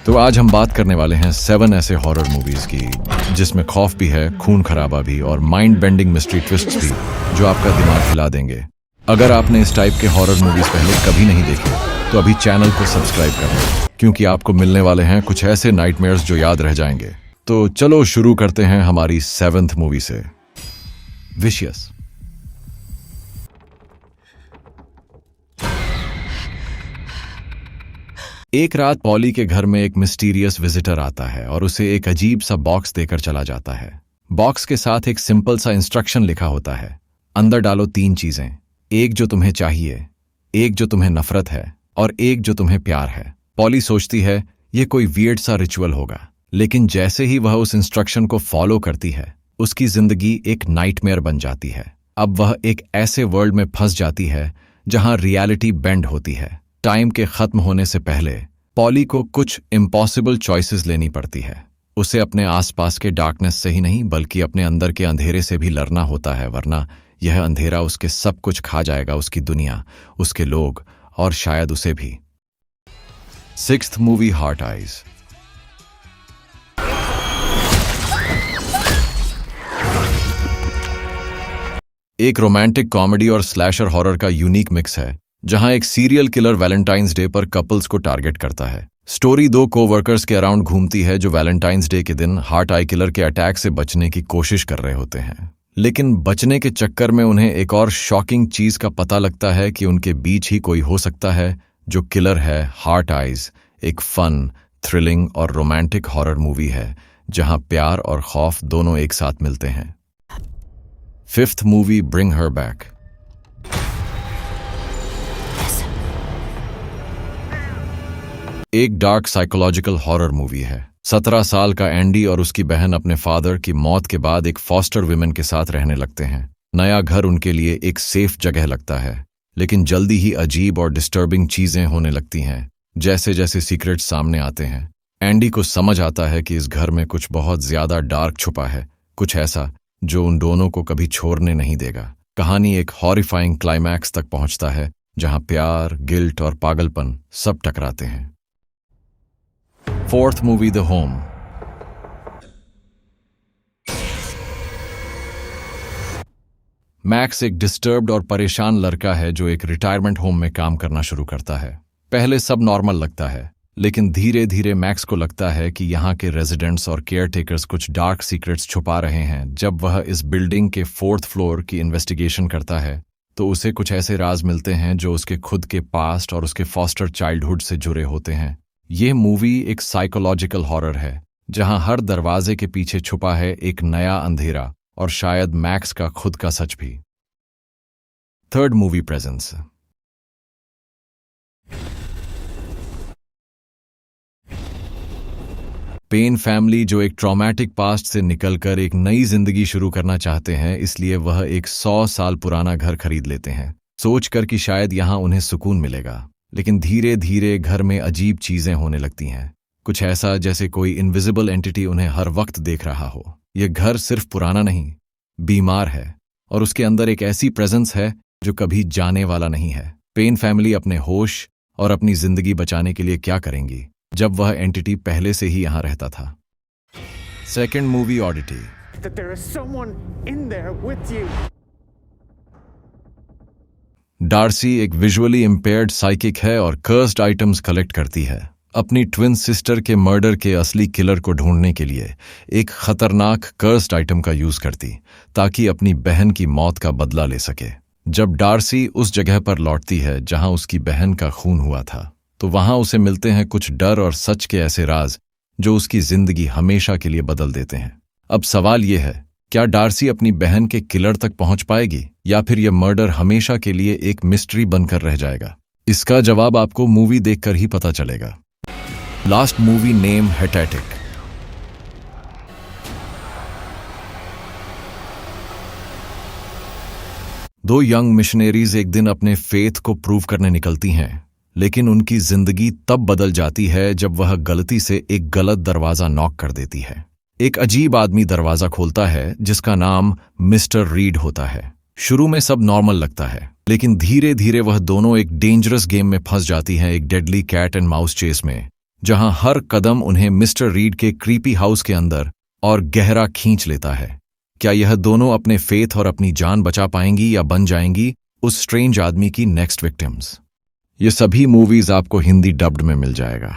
तो आज हम बात करने वाले हैं 7 ऐसे हॉरर मूवीज की जिसमें खौफ भी है, खून खराबा भी और माइंड बेंडिंग मिस्ट्री ट्विस्ट्स भी जो आपका दिमाग हिला देंगे। अगर आपने इस टाइप के हॉरर मूवीज पहले कभी नहीं देखे तो अभी चैनल को सब्सक्राइब कर लें, क्योंकि आपको मिलने वाले हैं कुछ ऐसे नाइटमेयर्स जो याद रह जाएंगे। तो चलो शुरू करते हैं हमारी 7th मूवी से, विशियस। एक रात पॉली के घर में एक मिस्टीरियस विजिटर आता है और उसे एक अजीब सा बॉक्स देकर चला जाता है। बॉक्स के साथ एक सिंपल सा इंस्ट्रक्शन लिखा होता है, अंदर डालो 3 चीजें, एक जो तुम्हें चाहिए, एक जो तुम्हें नफरत है और एक जो तुम्हें प्यार है। पॉली सोचती है ये कोई वियर्ड सा रिचुअल होगा, लेकिन जैसे ही वह उस इंस्ट्रक्शन को फॉलो करती है उसकी जिंदगी एक नाइटमेयर बन जाती है। अब वह एक ऐसे वर्ल्ड में फंस जाती है जहां रियलिटी बेंड होती है। टाइम के खत्म होने से पहले पॉली को कुछ इम्पॉसिबल चॉइसेस लेनी पड़ती है। उसे अपने आसपास के डार्कनेस से ही नहीं बल्कि अपने अंदर के अंधेरे से भी लड़ना होता है, वरना यह अंधेरा उसके सब कुछ खा जाएगा, उसकी दुनिया, उसके लोग और शायद उसे भी। 6th movie, heart eyes. एक रोमांटिक कॉमेडी और स्लैशर हॉरर का यूनिक मिक्स है, जहां एक सीरियल किलर वैलेंटाइंस डे पर कपल्स को टारगेट करता है। स्टोरी 2 कोवर्कर्स के अराउंड घूमती है जो वैलेंटाइंस डे के दिन हार्ट आई किलर के अटैक से बचने की कोशिश कर रहे होते हैं, लेकिन बचने के चक्कर में उन्हें एक और शॉकिंग चीज का पता लगता है कि उनके बीच ही कोई हो सकता है जो किलर है। हार्ट आइज एक फन, थ्रिलिंग और रोमांटिक हॉरर मूवी है जहां प्यार और खौफ दोनों एक साथ मिलते हैं। 5th movie, bring her back. एक डार्क साइकोलॉजिकल हॉरर मूवी है। 17 साल का एंडी और उसकी बहन अपने फादर की मौत के बाद एक फॉस्टर विमेन के साथ रहने लगते हैं। नया घर उनके लिए एक सेफ जगह लगता है, लेकिन जल्दी ही अजीब और डिस्टर्बिंग चीजें होने लगती हैं। जैसे जैसे सीक्रेट्स सामने आते हैं, एंडी को समझ आता है कि इस घर में कुछ बहुत ज्यादा डार्क छुपा है, कुछ ऐसा जो उन दोनों को कभी छोड़ने नहीं देगा। कहानी एक हॉरिफाइंग क्लाइमैक्स तक पहुंचता है जहां प्यार, गिल्ट और पागलपन सब टकराते हैं। 4th movie, the home. Max एक डिस्टर्ब्ड और परेशान लड़का है जो एक रिटायरमेंट होम में काम करना शुरू करता है। पहले सब नॉर्मल लगता है, लेकिन धीरे धीरे मैक्स को लगता है कि यहाँ के रेजिडेंट्स और केयरटेकर्स कुछ डार्क सीक्रेट्स छुपा रहे हैं। जब वह इस बिल्डिंग के 4th फ्लोर की इन्वेस्टिगेशन करता है तो उसे कुछ ऐसे राज मिलते हैं जो उसके खुद के पास्ट और उसके फॉस्टर चाइल्डहुड से जुड़े होते हैं। ये मूवी एक साइकोलॉजिकल हॉरर है जहां हर दरवाजे के पीछे छुपा है एक नया अंधेरा और शायद मैक्स का खुद का सच भी। 3rd movie, presence. Pen family जो एक ट्रॉमेटिक पास्ट से निकलकर एक नई जिंदगी शुरू करना चाहते हैं, इसलिए वह एक 100 साल पुराना घर खरीद लेते हैं, सोचकर कि शायद यहां उन्हें सुकून मिलेगा। लेकिन धीरे धीरे घर में अजीब चीजें होने लगती हैं, कुछ ऐसा जैसे कोई इनविजिबल एंटिटी उन्हें हर वक्त देख रहा हो। यह घर सिर्फ पुराना नहीं, बीमार है और उसके अंदर एक ऐसी प्रेजेंस है जो कभी जाने वाला नहीं है। पेन फैमिली अपने होश और अपनी जिंदगी बचाने के लिए क्या करेंगी जब वह एंटिटी पहले से ही यहां रहता था। 2nd movie, Oddity. डार्सी एक विजुअली इम्पेयर्ड साइकिक है और कर्स्ड आइटम्स कलेक्ट करती है। अपनी ट्विन सिस्टर के मर्डर के असली किलर को ढूंढने के लिए एक खतरनाक कर्स्ड आइटम का यूज करती ताकि अपनी बहन की मौत का बदला ले सके। जब डार्सी उस जगह पर लौटती है जहां उसकी बहन का खून हुआ था, तो वहां उसे मिलते हैं कुछ डर और सच के ऐसे राज जो उसकी जिंदगी हमेशा के लिए बदल देते हैं। अब सवाल यह है, क्या डार्सी अपनी बहन के किलर तक पहुंच पाएगी या फिर यह मर्डर हमेशा के लिए एक मिस्ट्री बनकर रह जाएगा? इसका जवाब आपको मूवी देखकर ही पता चलेगा। Last movie, name, Heretic. दो यंग मिशनरीज एक दिन अपने फेथ को प्रूव करने निकलती हैं, लेकिन उनकी जिंदगी तब बदल जाती है जब वह गलती से एक गलत दरवाजा नॉक कर देती है। एक अजीब आदमी दरवाजा खोलता है जिसका नाम मिस्टर रीड होता है। शुरू में सब नॉर्मल लगता है, लेकिन धीरे धीरे वह दोनों एक डेंजरस गेम में फंस जाती हैं, एक deadly cat and mouse chase में जहां हर कदम उन्हें मिस्टर रीड के क्रीपी हाउस के अंदर और गहरा खींच लेता है। क्या यह दोनों अपने फेथ और अपनी जान बचा पाएंगी या बन जाएंगी उस स्ट्रेंज आदमी की नेक्स्ट विक्टिम्स? ये सभी मूवीज आपको हिंदी डब्ड में मिल जाएगा।